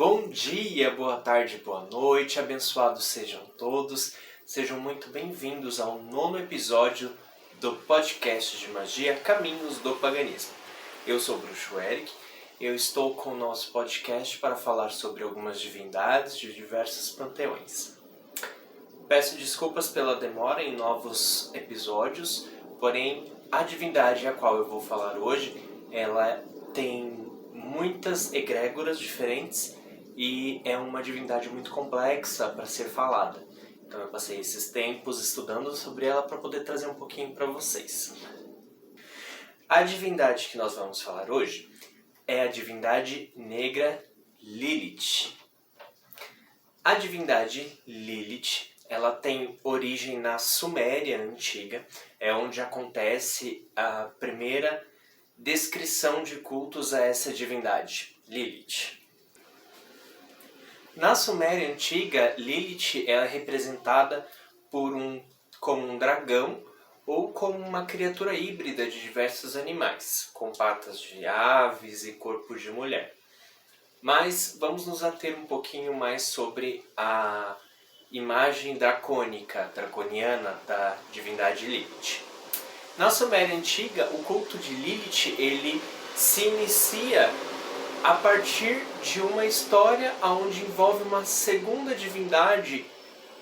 Bom dia, boa tarde, boa noite, abençoados sejam todos. Sejam muito bem-vindos ao 9º episódio do podcast de magia Caminhos do Paganismo. Eu sou o Bruxo Eric, eu estou com o nosso podcast para falar sobre algumas divindades de diversos panteões. Peço desculpas pela demora em novos episódios, porém a divindade a qual eu vou falar hoje, ela tem muitas egrégoras diferentes e é uma divindade muito complexa para ser falada. Então eu passei esses tempos estudando sobre ela para poder trazer um pouquinho para vocês. A divindade que nós vamos falar hoje é a divindade negra Lilith. A divindade Lilith, ela tem origem na Suméria antiga, é onde acontece a primeira descrição de cultos a essa divindade, Lilith. Na Suméria antiga, Lilith é representada como um dragão ou como uma criatura híbrida de diversos animais, com patas de aves e corpo de mulher. Mas vamos nos ater um pouquinho mais sobre a imagem draconiana da divindade Lilith. Na Suméria antiga, o culto de Lilith ele se inicia a partir de uma história onde envolve uma segunda divindade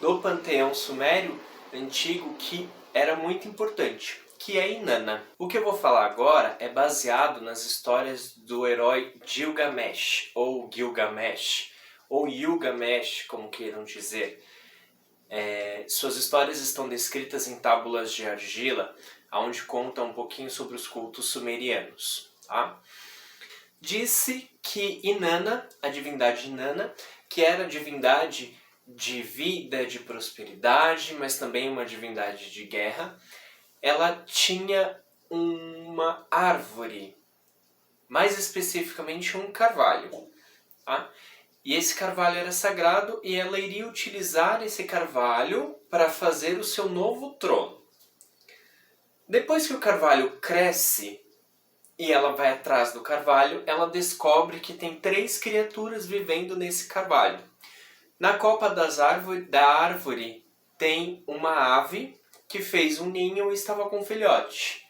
do panteão sumério antigo que era muito importante, que é Inanna. O que eu vou falar agora é baseado nas histórias do herói Gilgamesh, ou Gilgamesh, ou Ilgamesh, como queiram dizer. Suas histórias estão descritas em tábulas de argila, onde conta um pouquinho sobre os cultos sumerianos. Tá? Disse que Inanna, a divindade Inanna, que era a divindade de vida, de prosperidade, mas também uma divindade de guerra, ela tinha uma árvore, mais especificamente um carvalho. Tá? E esse carvalho era sagrado e ela iria utilizar esse carvalho para fazer o seu novo trono. Depois que o carvalho cresce, e ela vai atrás do carvalho, ela descobre que tem 3 criaturas vivendo nesse carvalho. Na copa da árvore tem uma ave que fez um ninho e estava com um filhote.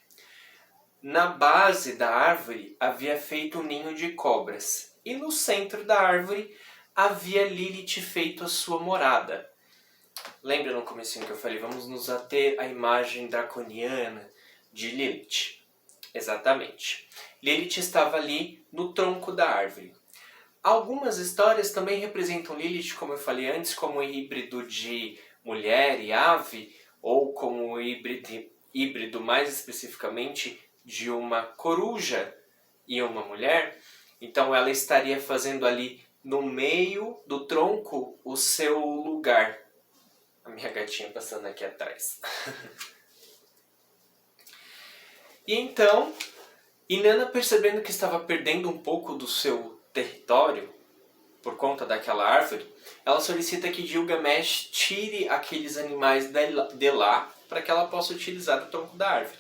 Na base da árvore havia feito um ninho de cobras. E no centro da árvore havia Lilith feito a sua morada. Lembra no comecinho que eu falei, vamos nos ater à imagem draconiana de Lilith. Exatamente. Lilith estava ali no tronco da árvore. Algumas histórias também representam Lilith, como eu falei antes, como híbrido de mulher e ave, ou como híbrido mais especificamente de uma coruja e uma mulher. Então ela estaria fazendo ali no meio do tronco o seu lugar. A minha gatinha passando aqui atrás. E então, Inanna, percebendo que estava perdendo um pouco do seu território por conta daquela árvore, ela solicita que Gilgamesh tire aqueles animais de lá para que ela possa utilizar o tronco da árvore.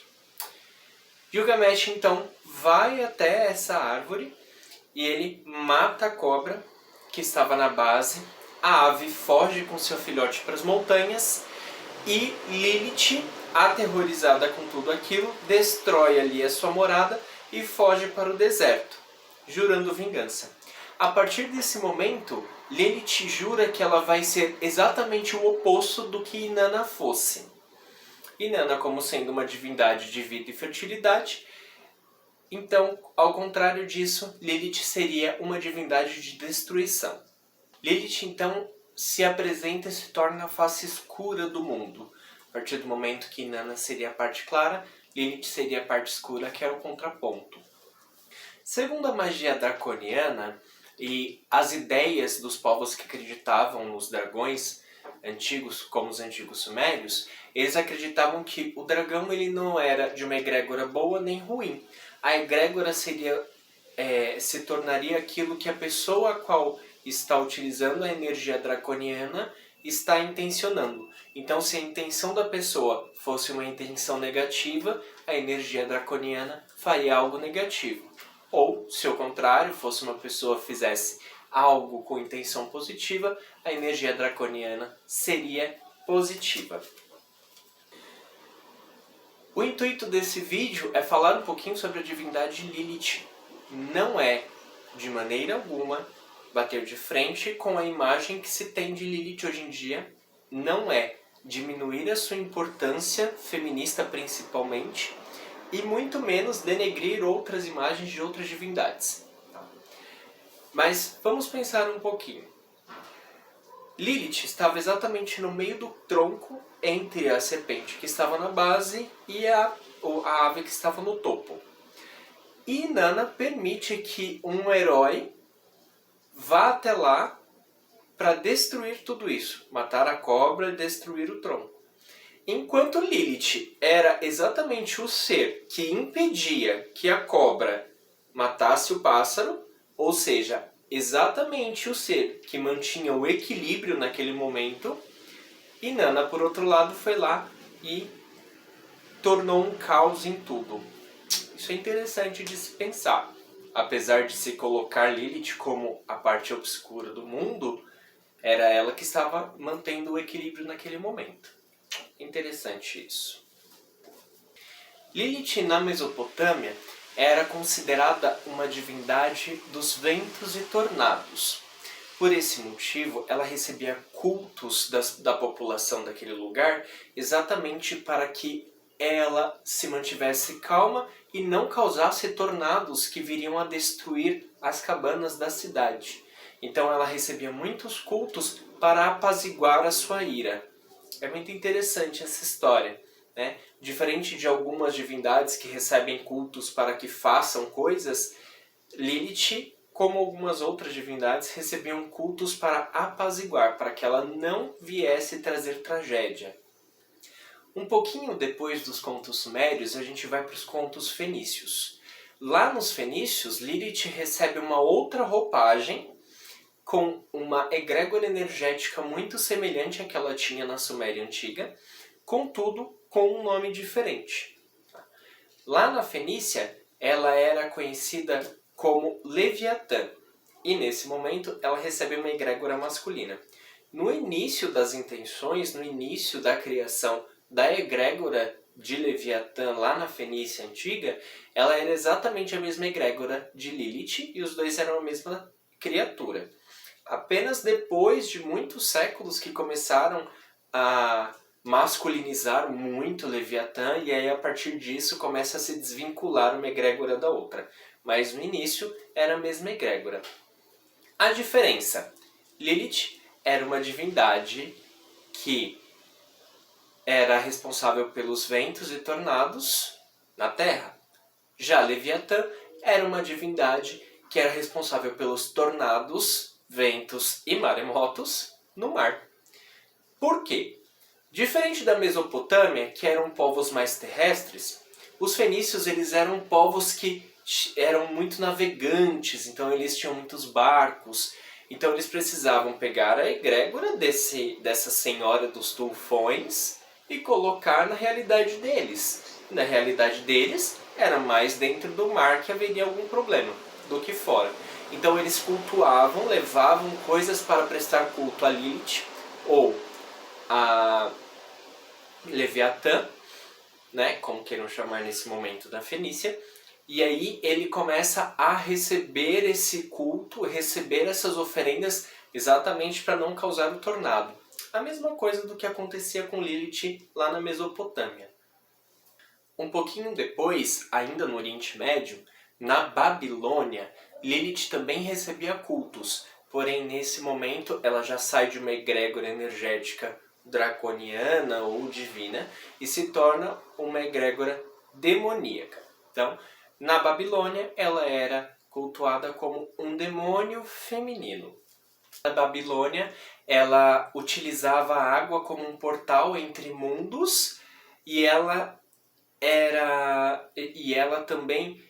Gilgamesh então vai até essa árvore e ele mata a cobra que estava na base, a ave foge com seu filhote para as montanhas e Lilith, aterrorizada com tudo aquilo, destrói ali a sua morada e foge para o deserto, jurando vingança. A partir desse momento, Lilith jura que ela vai ser exatamente o oposto do que Inanna fosse. Inanna, como sendo uma divindade de vida e fertilidade, então, ao contrário disso, Lilith seria uma divindade de destruição. Lilith, então, se apresenta e se torna a face escura do mundo. A partir do momento que Inanna seria a parte clara, Lilith seria a parte escura, que era o contraponto. Segundo a magia draconiana e as ideias dos povos que acreditavam nos dragões antigos, como os antigos sumérios, eles acreditavam que o dragão ele não era de uma egrégora boa nem ruim. A egrégora se tornaria aquilo que a pessoa a qual está utilizando a energia draconiana está intencionando. Então, se a intenção da pessoa fosse uma intenção negativa, a energia draconiana faria algo negativo. Ou, se ao contrário, fosse uma pessoa que fizesse algo com intenção positiva, a energia draconiana seria positiva. O intuito desse vídeo é falar um pouquinho sobre a divindade Lilith. Não é, de maneira alguma, bater de frente com a imagem que se tem de Lilith hoje em dia. Não é diminuir a sua importância, feminista principalmente, e muito menos denegrir outras imagens de outras divindades. Mas vamos pensar um pouquinho. Lilith estava exatamente no meio do tronco entre a serpente que estava na base e a ave que estava no topo. E Inanna permite que um herói vá até lá para destruir tudo isso, matar a cobra e destruir o tronco. Enquanto Lilith era exatamente o ser que impedia que a cobra matasse o pássaro, ou seja, exatamente o ser que mantinha o equilíbrio naquele momento, Inanna, por outro lado, foi lá e tornou um caos em tudo. Isso é interessante de se pensar. Apesar de se colocar Lilith como a parte obscura do mundo, era ela que estava mantendo o equilíbrio naquele momento. Interessante isso. Lilith na Mesopotâmia era considerada uma divindade dos ventos e tornados. Por esse motivo, ela recebia cultos da população daquele lugar exatamente para que ela se mantivesse calma e não causasse tornados que viriam a destruir as cabanas da cidade. Então ela recebia muitos cultos para apaziguar a sua ira. É muito interessante essa história, né? Diferente de algumas divindades que recebem cultos para que façam coisas, Lilith, como algumas outras divindades, recebiam cultos para apaziguar, para que ela não viesse trazer tragédia. Um pouquinho depois dos contos sumérios, a gente vai para os contos fenícios. Lá nos fenícios, Lilith recebe uma outra roupagem com uma egrégora energética muito semelhante à que ela tinha na Suméria Antiga, contudo com um nome diferente. Lá na Fenícia, ela era conhecida como Leviatã, e nesse momento ela recebe uma egrégora masculina. No início das intenções, no início da criação da egrégora de Leviatã lá na Fenícia Antiga, ela era exatamente a mesma egrégora de Lilith e os dois eram a mesma criatura. Apenas depois de muitos séculos que começaram a masculinizar muito Leviatã, e aí a partir disso começa a se desvincular uma egrégora da outra. Mas no início era a mesma egrégora. A diferença: Lilith era uma divindade que era responsável pelos ventos e tornados na terra. Já Leviatã era uma divindade que era responsável pelos tornados, ventos e maremotos no mar. Por quê? Diferente da Mesopotâmia, que eram povos mais terrestres, os fenícios eles eram povos que eram muito navegantes, então eles tinham muitos barcos, então eles precisavam pegar a egrégora dessa senhora dos tufões e colocar na realidade deles. Na realidade deles, era mais dentro do mar que haveria algum problema do que fora. Então eles cultuavam, levavam coisas para prestar culto a Lilith ou a Leviatã, né, como queiram chamar nesse momento da Fenícia, e aí ele começa a receber esse culto, receber essas oferendas exatamente para não causar o tornado. A mesma coisa do que acontecia com Lilith lá na Mesopotâmia. Um pouquinho depois, ainda no Oriente Médio, na Babilônia, Lilith também recebia cultos, porém nesse momento ela já sai de uma egrégora energética draconiana ou divina e se torna uma egrégora demoníaca. Então, na Babilônia ela era cultuada como um demônio feminino. Na Babilônia ela utilizava a água como um portal entre mundos e ela também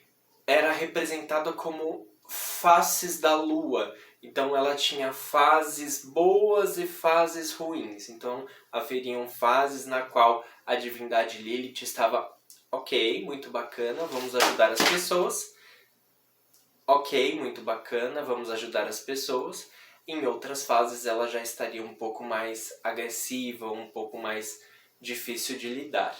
era representada como faces da lua. Então ela tinha fases boas e fases ruins. Então haveriam fases na qual a divindade Lilith estava ok, muito bacana, vamos ajudar as pessoas. ok, muito bacana, vamos ajudar as pessoas. Em outras fases ela já estaria um pouco mais agressiva, um pouco mais difícil de lidar.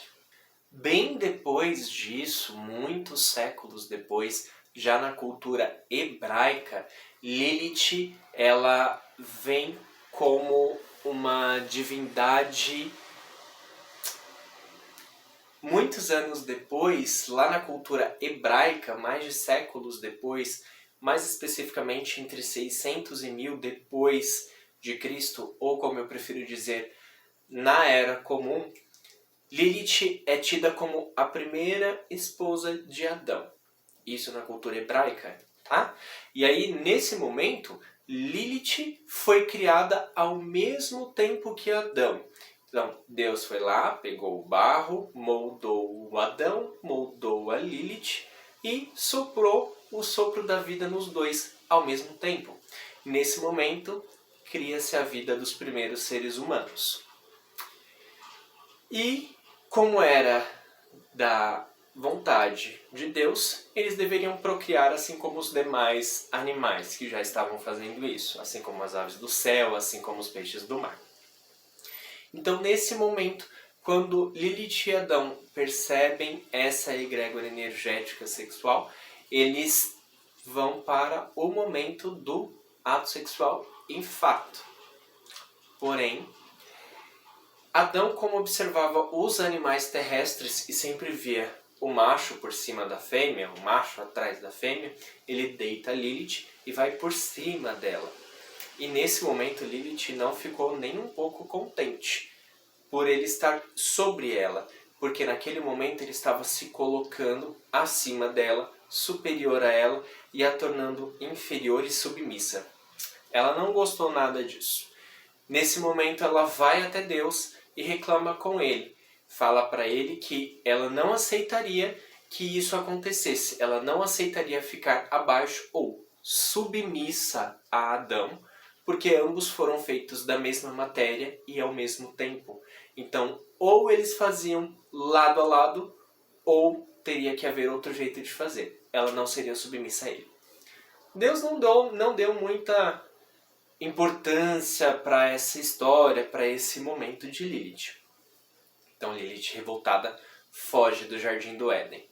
Bem depois disso, muitos séculos depois, já na cultura hebraica, Lilith ela vem como uma divindade. Muitos anos depois, lá na cultura hebraica, mais de séculos depois, mais especificamente entre 600 e 1000 depois de Cristo, ou como eu prefiro dizer, na Era Comum, Lilith é tida como a primeira esposa de Adão. Isso na cultura hebraica, tá? E aí, nesse momento, Lilith foi criada ao mesmo tempo que Adão. Então, Deus foi lá, pegou o barro, moldou o Adão, moldou a Lilith e soprou o sopro da vida nos dois ao mesmo tempo. Nesse momento, cria-se a vida dos primeiros seres humanos. E, como era da vontade de Deus, eles deveriam procriar assim como os demais animais que já estavam fazendo isso, assim como as aves do céu, assim como os peixes do mar. Então, nesse momento, quando Lilith e Adão percebem essa egrégora energética sexual, eles vão para o momento do ato sexual em fato. Porém, Adão, como observava os animais terrestres e sempre via o macho por cima da fêmea, o macho atrás da fêmea, ele deita Lilith e vai por cima dela. E nesse momento Lilith não ficou nem um pouco contente por ele estar sobre ela, porque naquele momento ele estava se colocando acima dela, superior a ela e a tornando inferior e submissa. Ela não gostou nada disso. Nesse momento ela vai até Deus e reclama com ele. Fala para ele que ela não aceitaria que isso acontecesse. Ela não aceitaria ficar abaixo ou submissa a Adão, porque ambos foram feitos da mesma matéria e ao mesmo tempo. Então, ou eles faziam lado a lado, ou teria que haver outro jeito de fazer. Ela não seria submissa a ele. Deus não deu muita importância para essa história, para esse momento de Lilith. Então Lilith, revoltada, foge do Jardim do Éden.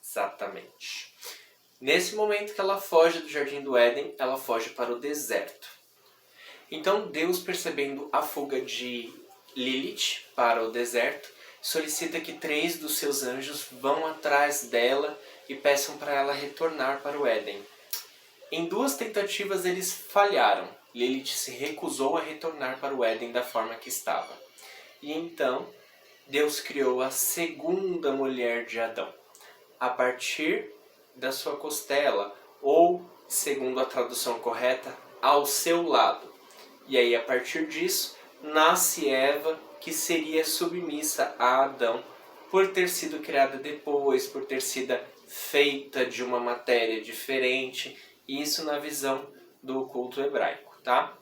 Exatamente. Nesse momento que ela foge do Jardim do Éden, ela foge para o deserto. Então Deus, percebendo a fuga de Lilith para o deserto, solicita que 3 dos seus anjos vão atrás dela e peçam para ela retornar para o Éden. Em 2 tentativas eles falharam. Lilith se recusou a retornar para o Éden da forma que estava. E então Deus criou a segunda mulher de Adão, a partir da sua costela, ou, segundo a tradução correta, ao seu lado. E aí, a partir disso, nasce Eva, que seria submissa a Adão, por ter sido criada depois, por ter sido feita de uma matéria diferente, isso na visão do culto hebraico, tá?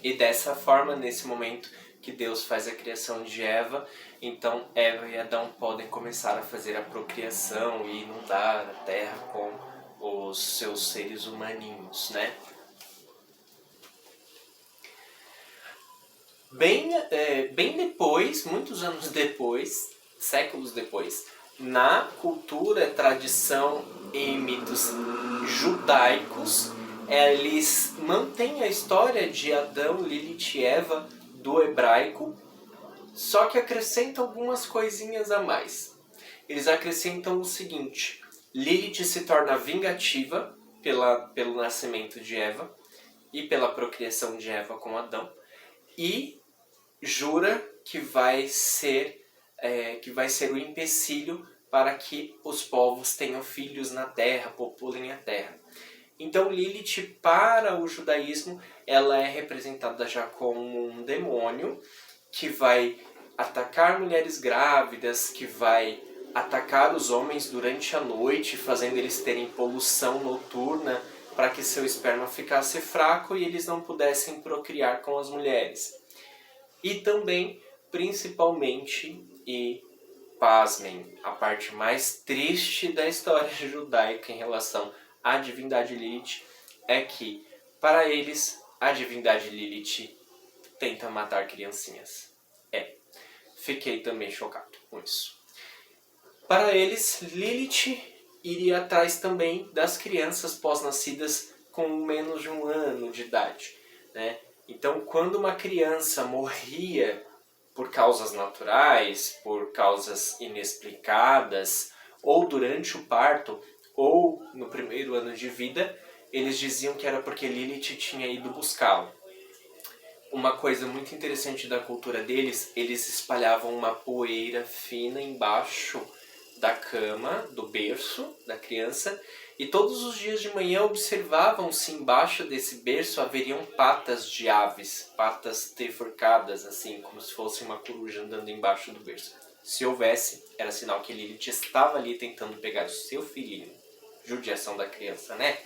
E dessa forma, nesse momento que Deus faz a criação de Eva, então Eva e Adão podem começar a fazer a procriação e inundar a terra com os seus seres humaninhos, né? Bem depois, muitos anos depois, séculos depois, na cultura, tradição e mitos judaicos, eles mantêm a história de Adão, Lilith e Eva do hebraico, só que acrescentam algumas coisinhas a mais. Eles acrescentam o seguinte: Lilith se torna vingativa pelo nascimento de Eva e pela procriação de Eva com Adão, e jura que vai ser o empecilho para que os povos tenham filhos na terra, populem a terra. Então Lilith, para o judaísmo, ela é representada já como um demônio que vai atacar mulheres grávidas, que vai atacar os homens durante a noite, fazendo eles terem poluição noturna para que seu esperma ficasse fraco e eles não pudessem procriar com as mulheres. E também, principalmente e pasmem, a parte mais triste da história judaica em relação à divindade Lilith é que, para eles, a divindade Lilith tenta matar criancinhas. Fiquei também chocado com isso. Para eles, Lilith iria atrás também das crianças pós-nascidas com menos de 1 ano de idade, né? Então, quando uma criança morria por causas naturais, por causas inexplicadas, ou durante o parto, ou no primeiro ano de vida, eles diziam que era porque Lilith tinha ido buscá-lo. Uma coisa muito interessante da cultura deles, eles espalhavam uma poeira fina embaixo da cama, do berço da criança, e todos os dias de manhã observavam se embaixo desse berço haveriam patas de aves, patas trifurcadas, assim, como se fosse uma coruja andando embaixo do berço. Se houvesse, era sinal que Lilith estava ali tentando pegar o seu filhinho. Judiação da criança, né?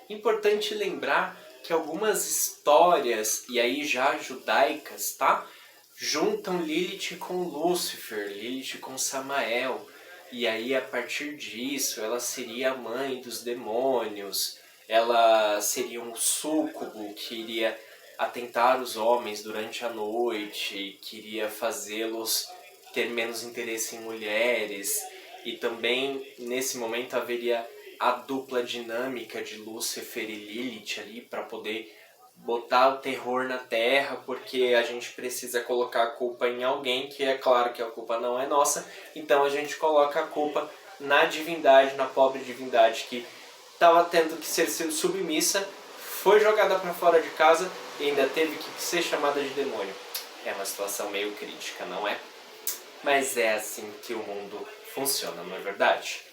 Importante lembrar que algumas histórias, e aí já judaicas, tá? Juntam Lilith com Lúcifer, Lilith com Samael. E aí, a partir disso, ela seria a mãe dos demônios. Ela seria um súcubo que iria atentar os homens durante a noite, queria fazê-los ter menos interesse em mulheres. E também, nesse momento, haveria a dupla dinâmica de Lúcifer e Lilith ali para poder botar o terror na Terra, porque a gente precisa colocar a culpa em alguém, que é claro que a culpa não é nossa, então a gente coloca a culpa na divindade, na pobre divindade que estava tendo que ser submissa, foi jogada para fora de casa e ainda teve que ser chamada de demônio. É uma situação meio crítica, não é? Mas é assim que o mundo funciona, não é verdade?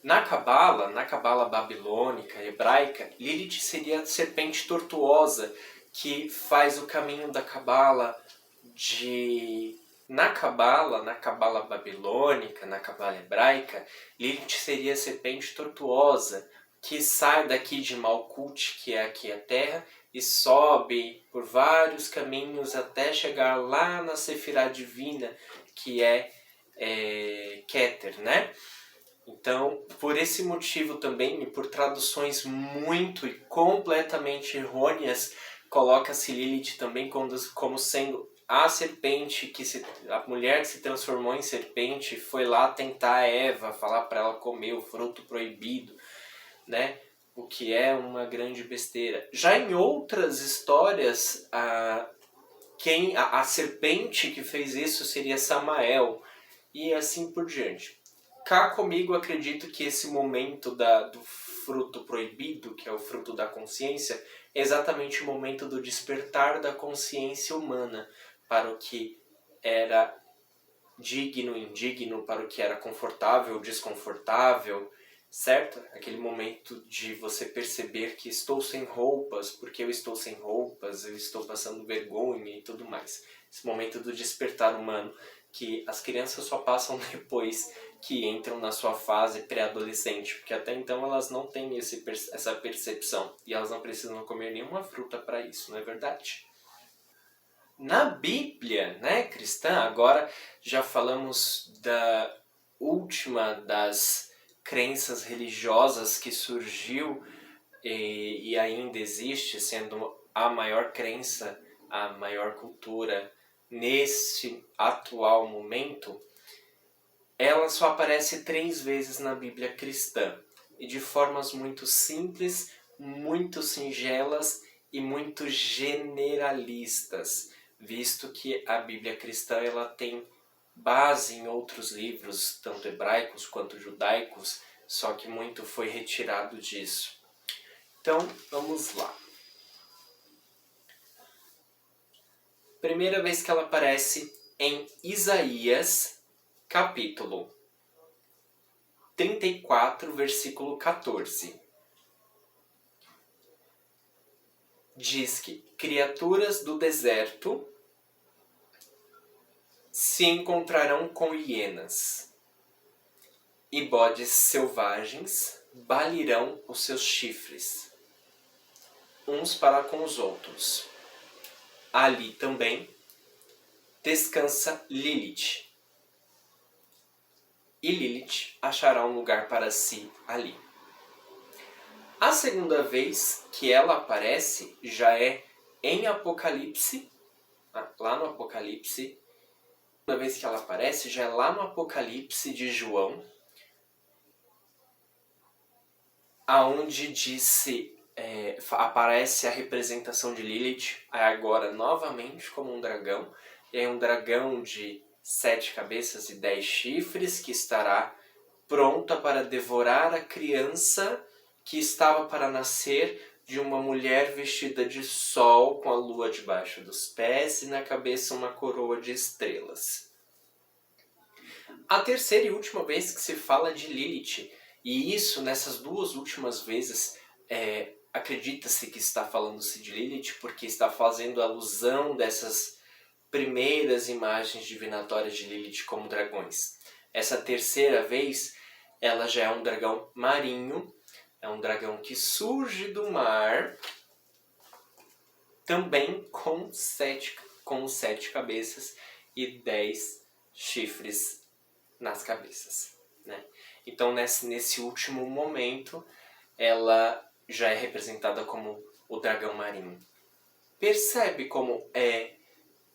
Na Cabala babilônica, hebraica, Lilith seria a serpente tortuosa que faz o caminho da Cabala de... Na Cabala babilônica, na Cabala hebraica, Lilith seria a serpente tortuosa que sai daqui de Malkut, que é aqui a Terra, e sobe por vários caminhos até chegar lá na Sefirá divina, que é Keter, né? Então, por esse motivo também, e por traduções muito e completamente errôneas, coloca-se Lilith também como sendo a serpente, a mulher que se transformou em serpente, foi lá tentar a Eva, falar para ela comer o fruto proibido, né? O que é uma grande besteira. Já em outras histórias, a serpente que fez isso seria Samael, e assim por diante. Cá comigo, acredito que esse momento do fruto proibido, que é o fruto da consciência, é exatamente o momento do despertar da consciência humana para o que era digno, indigno, para o que era confortável, desconfortável, certo? Aquele momento de você perceber que estou sem roupas, porque eu estou sem roupas, eu estou passando vergonha e tudo mais. Esse momento do despertar humano, que as crianças só passam depois que entram na sua fase pré-adolescente, porque até então elas não têm essa percepção e elas não precisam comer nenhuma fruta para isso, não é verdade? Na Bíblia, né, cristã, agora já falamos da última das crenças religiosas que surgiu e ainda existe, sendo a maior crença, a maior cultura nesse atual momento. Ela só aparece 3 vezes na Bíblia cristã e de formas muito simples, muito singelas e muito generalistas, visto que a Bíblia cristã ela tem base em outros livros, tanto hebraicos quanto judaicos, só que muito foi retirado disso. Então, vamos lá. Primeira vez que ela aparece em Isaías, capítulo 34, versículo 14. Diz que criaturas do deserto se encontrarão com hienas, e bodes selvagens balirão os seus chifres, uns para com os outros. Ali também descansa Lilith. E Lilith achará um lugar para si ali. A segunda vez que ela aparece já é em Apocalipse, lá no Apocalipse. A segunda vez que ela aparece já é lá no Apocalipse de João, aonde aparece a representação de Lilith, agora novamente como um dragão. É um dragão de 7 cabeças e 10 chifres que estará pronta para devorar a criança que estava para nascer de uma mulher vestida de sol, com a lua debaixo dos pés e na cabeça uma coroa de estrelas. A terceira e última vez que se fala de Lilith, e isso nessas duas últimas vezes acredita-se que está falando-se de Lilith porque está fazendo alusão dessas primeiras imagens divinatórias de Lilith como dragões. Essa terceira vez, ela já é um dragão marinho, é um dragão que surge do mar, também com 7 cabeças e 10 chifres nas cabeças, né? Então, nesse último momento, ela já é representada como o dragão marinho. Percebe como é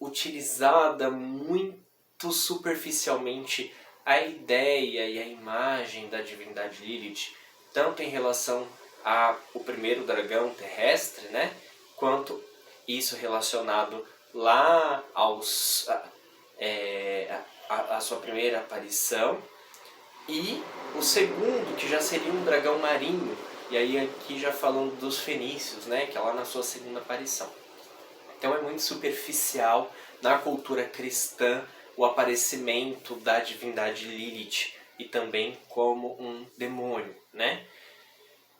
utilizada muito superficialmente a ideia e a imagem da divindade Lilith, tanto em relação ao primeiro dragão terrestre, né, quanto isso relacionado lá a sua primeira aparição, e o segundo, que já seria um dragão marinho, e aí aqui já falando dos fenícios, né, que é lá na sua segunda aparição. Então é muito superficial na cultura cristã o aparecimento da divindade Lilith e também como um demônio, né?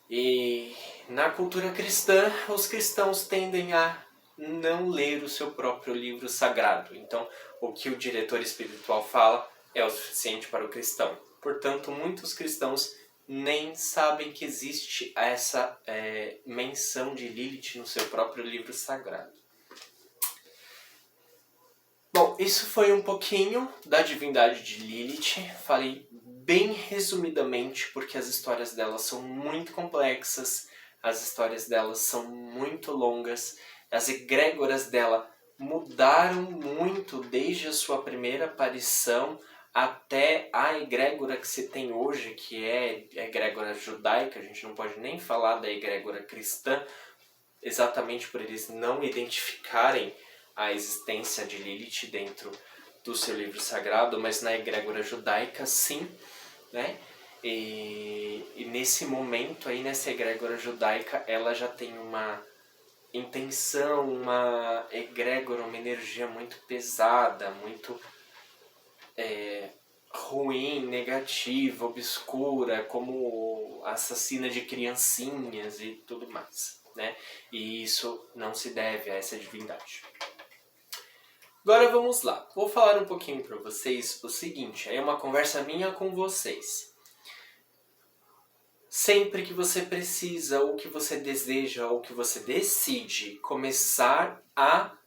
E na cultura cristã, os cristãos tendem a não ler o seu próprio livro sagrado. Então, o que o diretor espiritual fala é o suficiente para o cristão. Portanto, muitos cristãos nem sabem que existe essa menção de Lilith no seu próprio livro sagrado. Bom, isso foi um pouquinho da divindade de Lilith. Falei bem resumidamente porque as histórias dela são muito complexas, as histórias dela são muito longas, as egrégoras dela mudaram muito desde a sua primeira aparição até a egrégora que se tem hoje, que é a egrégora judaica. A gente não pode nem falar da egrégora cristã, exatamente por eles não identificarem a existência de Lilith dentro do seu livro sagrado, mas na egrégora judaica sim, né? E nesse momento aí, nessa egrégora judaica, ela já tem uma intenção, uma egrégora, uma energia muito pesada, muito ruim, negativa, obscura, como assassina de criancinhas e tudo mais, né? E isso não se deve a essa divindade. Agora vamos lá, vou falar um pouquinho para vocês o seguinte, é uma conversa minha com vocês. Sempre que você precisa, ou que você deseja, ou que você decide começar a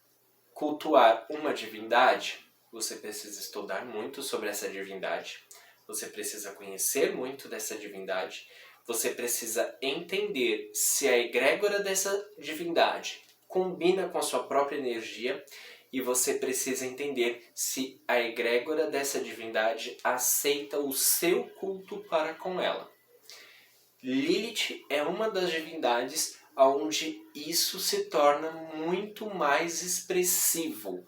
cultuar uma divindade, você precisa estudar muito sobre essa divindade, você precisa conhecer muito dessa divindade, você precisa entender se a egrégora dessa divindade combina com a sua própria energia, e você precisa entender se a egrégora dessa divindade aceita o seu culto para com ela. Lilith é uma das divindades onde isso se torna muito mais expressivo.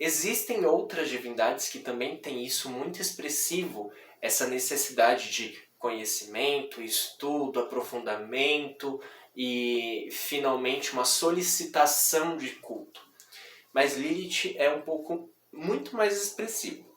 Existem outras divindades que também têm isso muito expressivo, essa necessidade de conhecimento, estudo, aprofundamento e finalmente uma solicitação de culto. Mas Lilith é muito mais expressivo.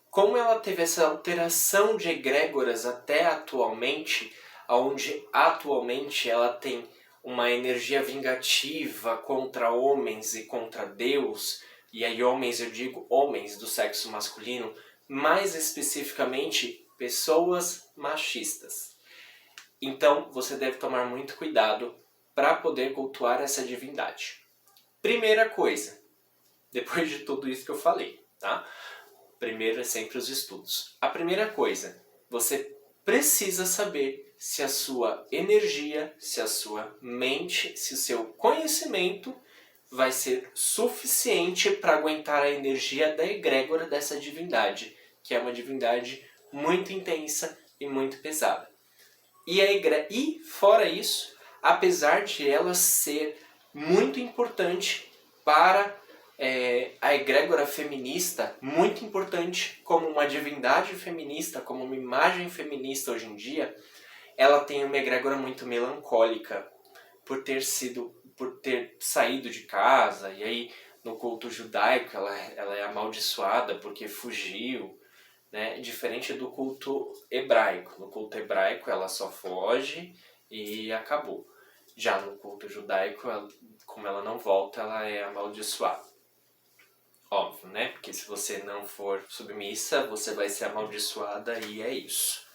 Como ela teve essa alteração de egrégoras até atualmente, onde atualmente ela tem uma energia vingativa contra homens e contra Deus, e aí homens, eu digo homens do sexo masculino, mais especificamente pessoas machistas. Então você deve tomar muito cuidado para poder cultuar essa divindade. Primeira coisa, depois de tudo isso que eu falei, tá? Primeiro é sempre os estudos. A primeira coisa, você precisa saber se a sua energia, se a sua mente, se o seu conhecimento vai ser suficiente para aguentar a energia da egrégora dessa divindade, que é uma divindade muito intensa e muito pesada. E fora isso, apesar de ela ser muito importante para a egrégora feminista, muito importante como uma divindade feminista, como uma imagem feminista hoje em dia, ela tem uma egrégora muito melancólica por ter saído de casa, e aí no culto judaico ela é amaldiçoada porque fugiu, né? Diferente do culto hebraico. No culto hebraico ela só foge e acabou. Já no culto judaico, como ela não volta, ela é amaldiçoada. Óbvio, né? Porque se você não for submissa, você vai ser amaldiçoada e é isso.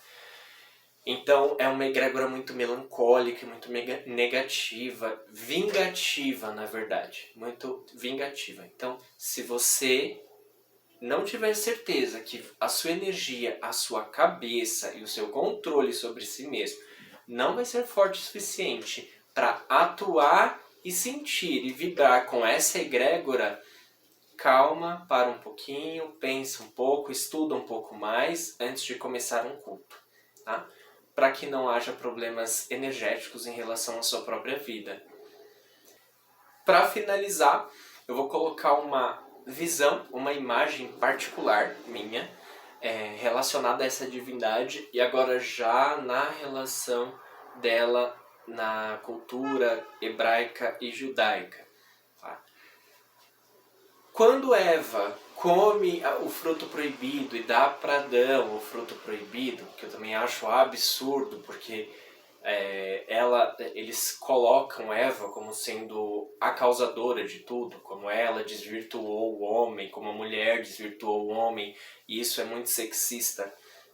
Então é uma egrégora muito melancólica, muito negativa, vingativa, na verdade. Muito vingativa. Então, se você não tiver certeza que a sua energia, a sua cabeça e o seu controle sobre si mesmo não vai ser forte o suficiente para atuar e sentir e vibrar com essa egrégora, calma, para um pouquinho, pensa um pouco, estuda um pouco mais antes de começar um culto, tá? Para que não haja problemas energéticos em relação à sua própria vida. Para finalizar, eu vou colocar uma visão, uma imagem particular minha relacionada a essa divindade e agora já na relação dela na cultura hebraica e judaica. Tá? Quando Eva come o fruto proibido e dá para Adão o fruto proibido, que eu também acho absurdo, porque eles colocam Eva como sendo a causadora de tudo, como ela desvirtuou o homem, como a mulher desvirtuou o homem, e isso é muito sexista,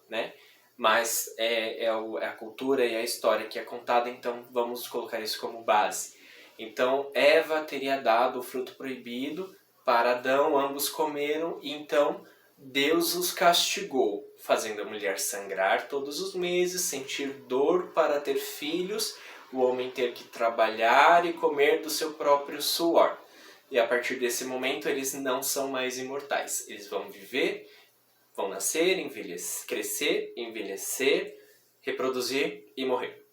né? Mas é a cultura e a história que é contada, então vamos colocar isso como base. Então Eva teria dado o fruto proibido para Adão, ambos comeram, e então Deus os castigou, fazendo a mulher sangrar todos os meses, sentir dor para ter filhos, o homem ter que trabalhar e comer do seu próprio suor. E a partir desse momento eles não são mais imortais. Eles vão viver, vão nascer, envelhecer, crescer, envelhecer, reproduzir e morrer.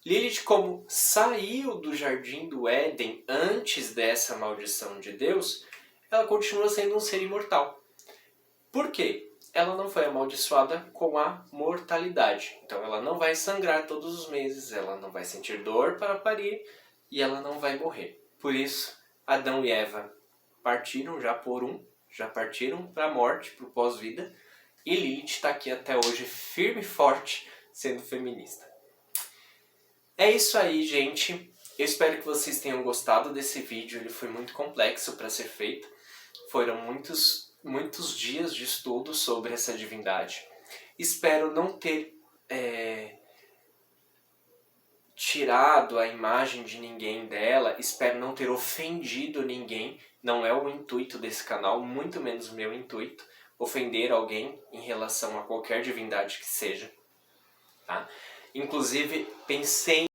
Lilith, como saiu do jardim do Éden antes dessa maldição de Deus, ela continua sendo um ser imortal. Por quê? Ela não foi amaldiçoada com a mortalidade. Então ela não vai sangrar todos os meses, ela não vai sentir dor para parir e ela não vai morrer. Por isso, Adão e Eva partiram já partiram para a morte, para o pós-vida, e Lilith está aqui até hoje firme e forte, sendo feminista. É isso aí, gente. Eu espero que vocês tenham gostado desse vídeo. Ele foi muito complexo para ser feito. Foram muitos dias de estudo sobre essa divindade. Espero não ter tirado a imagem de ninguém dela. Espero não ter ofendido ninguém. Não é o intuito desse canal, muito menos o meu intuito. Ofender alguém em relação a qualquer divindade que seja. Tá? Inclusive, pensei